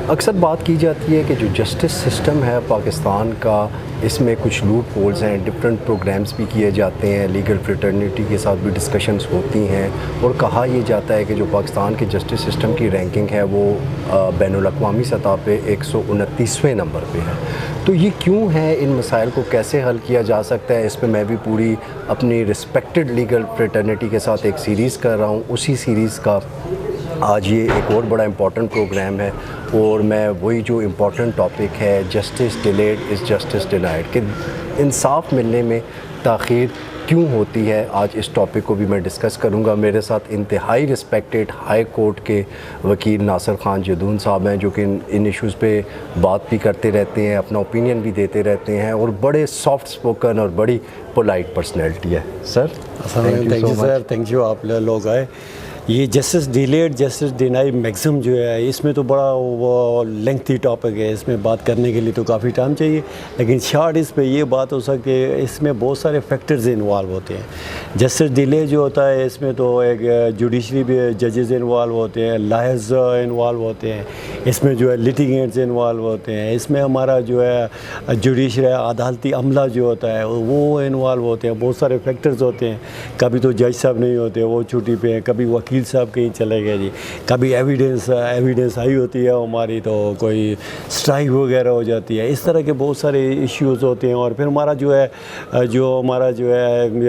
اکثر بات کی جاتی ہے کہ جو جسٹس سسٹم ہے پاکستان کا، اس میں کچھ لوپ ہولز ہیں، ڈفرینٹ پروگرامز بھی کیے جاتے ہیں، لیگل فریٹرنیٹی کے ساتھ بھی ڈسکشنز ہوتی ہیں، اور کہا یہ جاتا ہے کہ جو پاکستان کے جسٹس سسٹم کی رینکنگ ہے وہ بین الاقوامی سطح پہ 129ویں نمبر پہ ہے۔ تو یہ کیوں ہے؟ ان مسائل کو کیسے حل کیا جا سکتا ہے؟ اس پہ میں بھی پوری اپنی رسپیکٹڈ لیگل فریٹرنیٹی کے ساتھ ایک سیریز کر رہا ہوں، اسی سیریز کا آج یہ ایک اور بڑا امپورٹنٹ پروگرام ہے، اور میں وہی جو امپورٹنٹ ٹاپک ہے justice delayed is justice denied, کہ انصاف ملنے میں تاخیر کیوں ہوتی ہے، آج اس ٹاپک کو بھی میں ڈسکس کروں گا۔ میرے ساتھ انتہائی رسپیکٹڈ ہائی کورٹ کے وکیل ناصر خان جدون صاحب ہیں، جو کہ ان ایشوز پہ بات بھی کرتے رہتے ہیں، اپنا اوپینین بھی دیتے رہتے ہیں، اور بڑے سافٹ اسپوکن اور بڑی پولائٹ پرسنالٹی ہے۔ Sir thank you sir, thank you, آپ لوگ آئے۔ یہ justice delayed justice deny maxim جو ہے، اس میں تو بڑا وہ لینتھی ٹاپک ہے، اس میں بات کرنے کے لیے تو کافی ٹائم چاہیے، لیکن شارٹ اس پہ یہ بات ہو سکتی ہے، اس میں بہت سارے فیکٹرز انوالو ہوتے ہیں۔ جسٹس ڈیلے جو ہوتا ہے، اس میں تو ایک جوڈیشری بھی ججز انوالو ہوتے ہیں، لائرز انوالو ہوتے ہیں، اس میں جو ہے لیٹیگینٹس انوالو ہوتے ہیں، اس میں ہمارا جو ہے جوڈیشری عدالتی عملہ جو ہوتا ہے وہ انوالو ہوتے ہیں، بہت سارے فیکٹرز ہوتے ہیں۔ کبھی تو جج صاحب نہیں ہوتے، وہ چھٹی پہ ہیں، کبھی وکیل صاحب کہیں چلے گئے جی، کبھی ایویڈنس آئی ہوتی ہے ہماری، تو کوئی اسٹرائک وغیرہ ہو جاتی ہے، اس طرح کے بہت سارے ایشوز ہوتے ہیں۔ اور پھر ہمارا جو ہے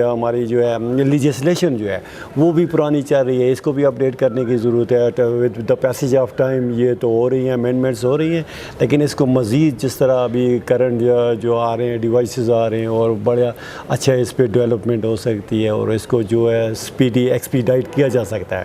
ہماری جو ہے لیجسلیشن جو ہے وہ بھی پرانی چل رہی ہے، اس کو بھی اپڈیٹ کرنے کی ضرورت ہے۔ With the passage of time یہ تو ہو رہی ہیں، امینڈمنٹس ہو رہی ہیں، لیکن اس کو مزید جس طرح ابھی کرنٹ جو آ رہے ہیں ڈیوائسز آ رہے ہیں، اور بڑا اچھا اس پہ ڈیولپمنٹ ہو سکتی ہے، اور اس کو جو ہے ایکسپیڈائٹ کیا جا سکتا ہے۔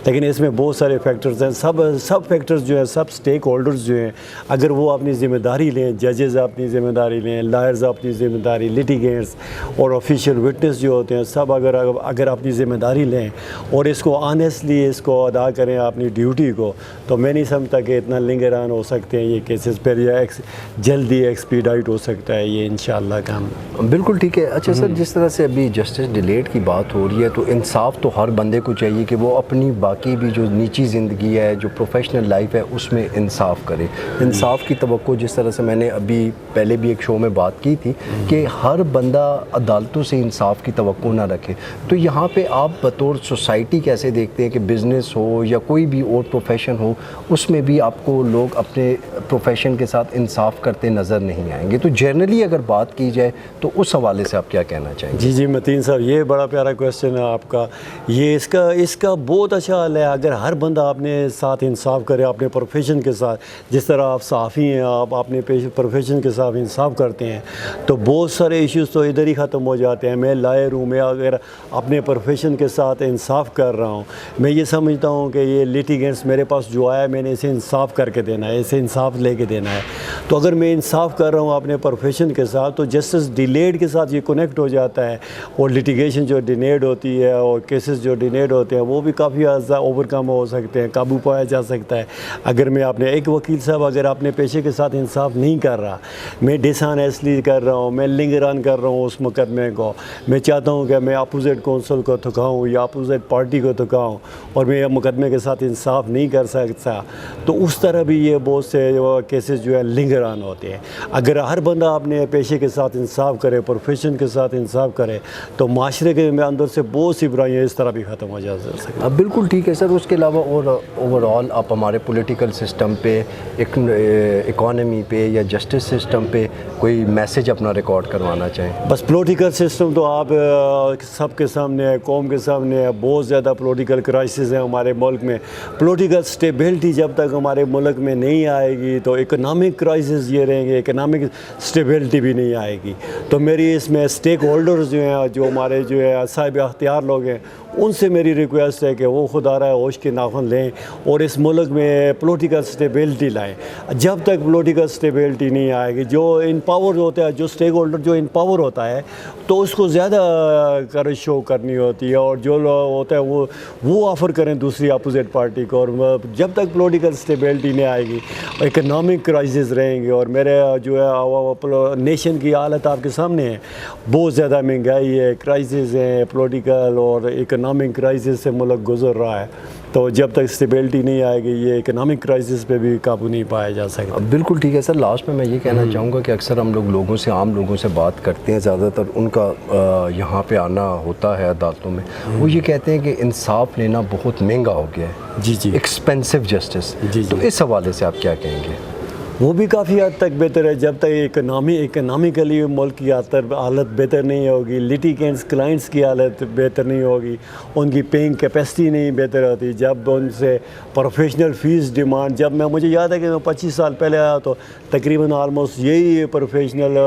لیکن اس میں بہت سارے فیکٹرز ہیں، سب فیکٹرز جو ہیں، سب سٹیک ہولڈرز جو ہیں، اگر وہ اپنی ذمہ داری لیں، ججز اپنی ذمہ داری لیں، لائرز اپنی ذمہ داری، لیٹیگینٹس اور آفیشیل وٹنس جو ہوتے ہیں، سب اگر اپنی ذمہ داری لیں اور اس کو آنیسٹلی اس کو ادا کریں اپنی ڈیوٹی کو، تو میں نہیں سمجھتا کہ اتنا لنگر آن ہو سکتے ہیں یہ کیسز، پھر یہ جلدی ایکسپیڈائٹ ہو سکتا ہے یہ انشاءاللہ کام۔ بالکل ٹھیک ہے۔ اچھا سر، جس طرح سے ابھی جسٹس ڈیلیڈ کی بات ہو رہی ہے، تو انصاف تو ہر بندے کو چاہیے کہ وہ اپنی باقی بھی جو نیچی زندگی ہے، جو پروفیشنل لائف ہے، اس میں انصاف کرے۔ انصاف کی توقع، جس طرح سے میں نے ابھی پہلے بھی ایک شو میں بات کی تھی کہ ہر بندہ عدالتوں سے انصاف کی توقع نہ رکھے، تو یہاں پہ آپ بطور سوسائٹی کیسے دیکھتے ہیں کہ بزنس ہو یا کوئی بھی اور پروفیشن ہو، اس میں بھی آپ کو لوگ اپنے پروفیشن کے ساتھ انصاف کرتے نظر نہیں آئیں گے؟ تو جنرلی اگر بات کی جائے تو اس حوالے سے آپ کیا کہنا چاہیں گے؟ جی متین صاحب، یہ بڑا پیارا کویسچن ہے آپ کا۔ یہ اس کا بہت اچھا حل ہے، اگر ہر بندہ اپنے ساتھ انصاف کرے، اپنے پروفیشن کے ساتھ، جس طرح آپ صحافی ہیں، آپ اپنے پروفیشن کے ساتھ انصاف کرتے ہیں، تو بہت سارے ایشوز تو ادھر ہی ختم ہو جاتے ہیں۔ میں لائر ہوں، میں اگر اپنے پروفیشن کے ساتھ انصاف کر رہا ہوں، میں یہ سمجھتا ہوں کہ یہ لیٹیگینٹس میرے پاس جو آیا ہے، میں نے اسے انصاف کر کے دینا ہے، اسے انصاف لے کے دینا ہے۔ تو اگر میں انصاف کر رہا ہوں اپنے پروفیشن کے ساتھ، تو جسٹس ڈیلیڈ کے ساتھ یہ کنیکٹ ہو جاتا ہے، اور لیٹیگیشن جو ڈینیڈ ہوتی ہے اور کیسز جو ڈینیڈ ہوتے ہیں وہ بھی کافی اوور کم ہو سکتے ہیں، قابو پایا جا سکتا ہے۔ اگر میں اپنے ایک وکیل صاحب اگر اپنے پیشے کے ساتھ انصاف نہیں کر رہا، میں ڈس آنیسٹلی کر رہا ہوں، میں لنگر آن کر رہا ہوں اس مقدمے کو، میں چاہتا ہوں کہ میں اپوزٹ کونسل کو تھکاؤں یا اپوزٹ پارٹی کو تھکاؤں، اور میں مقدمے کے ساتھ انصاف نہیں کر سکتا، تو اس طرح بھی یہ بہت سے کیسز جو ہے لنگر آن ہوتے ہیں۔ اگر ہر بندہ اپنے پیشے کے ساتھ انصاف کرے، پروفیشن کے ساتھ انصاف کرے، تو معاشرے کے اندر سے بہت سی برائیاں اس طرح بھی ختم ہو جا سکتی ہیں۔ بالکل ٹھیک ہے سر۔ اس کے علاوہ اور اوور آل آپ ہمارے پولیٹیکل سسٹم پہ، اکانومی پہ یا جسٹس سسٹم پہ کوئی میسج اپنا ریکارڈ کروانا چاہیں؟ بس پولیٹیکل سسٹم تو آپ سب کے سامنے ہے، قوم کے سامنے ہے، بہت زیادہ پولیٹیکل کرائسس ہیں ہمارے ملک میں۔ پولیٹیکل سٹیبلٹی جب تک ہمارے ملک میں نہیں آئے گی تو اکنامک کرائسس یہ رہیں گے، اکنامک سٹیبلٹی بھی نہیں آئے گی۔ تو میری اس میں اسٹیک ہولڈرز جو ہیں، جو ہمارے جو ہے صاحب اختیار لوگ ہیں، ان سے میری ریکویسٹ ہے کہ وہ خدا رہا ہوش کے ناخن لیں اور اس ملک میں پولیٹیکل سٹیبلٹی لائیں۔ جب تک پولیٹیکل سٹیبلٹی نہیں آئے گی، جو ان پاور ہوتا ہے، جو اسٹیک ہولڈر جو ان پاور ہوتا ہے، تو اس کو زیادہ کرج شو کرنی ہوتی ہے، اور جو ہوتا ہے وہ آفر کریں دوسری اپوزٹ پارٹی کو، اور جب تک پولیٹیکل سٹیبلٹی نہیں آئے گی، اکنامک کرائسس رہیں گے۔ اور میرے جو ہے نیشن کی حالت آپ کے سامنے ہے، بہت زیادہ مہنگائی ہے، کرائسس ہیں، پولیٹیکل اور اکنامک کرائسس سے ملک گزر رہا ہے۔ تو جب تک اسٹیبلٹی نہیں آئے گی یہ اکنامک کرائسس پہ بھی قابو نہیں پایا جا سکتا۔ بالکل ٹھیک ہے سر، لاسٹ میں یہ کہنا چاہوں گا کہ اکثر ہم لوگوں سے، عام لوگوں سے بات کرتے ہیں، زیادہ تر ان کا یہاں پہ آنا ہوتا ہے عدالتوں میں، وہ یہ کہتے ہیں کہ انصاف لینا بہت مہنگا ہو گیا ہے، جی جی ایکسپینسو جسٹس، تو اس حوالے سے آپ کیا کہیں گے؟ وہ بھی کافی حد تک بہتر ہے جب تک اکنامیکلی ملک کی حالت بہتر نہیں ہوگی، لیٹیگنٹس کلائنٹس کی حالت بہتر نہیں ہوگی، ان کی پینگ کیپیسٹی نہیں بہتر ہوتی، جب ان سے پروفیشنل فیس ڈیمانڈ، جب مجھے یاد ہے کہ میں 25 سال پہلے آیا تو تقریباً آلموسٹ یہی پروفیشنل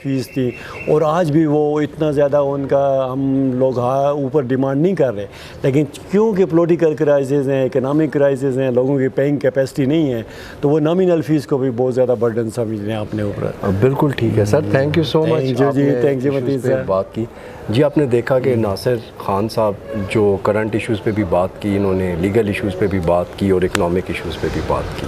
فیس تھی، اور آج بھی وہ اتنا زیادہ ان کا ہم لوگ اوپر ڈیمانڈ نہیں کر رہے، لیکن کیونکہ پولیٹیکل کرائسس ہیں، اکنامک کرائسس ہیں، لوگوں کی پینگ کیپیسٹی نہیں ہے، تو وہ نامینل فیس کو بھی بہت زیادہ برڈن سمجھ لیں اپنے اوپر۔ بالکل ٹھیک ہے sir, thank you so much, جی تھینک یو متین صاحب۔ بات کی جی، آپ نے دیکھا کہ ناصر خان صاحب جو کرنٹ ایشوز پہ بھی بات کی، انہوں نے لیگل ایشوز پہ بھی بات کی اور اکنامک ایشوز پہ بھی بات کی۔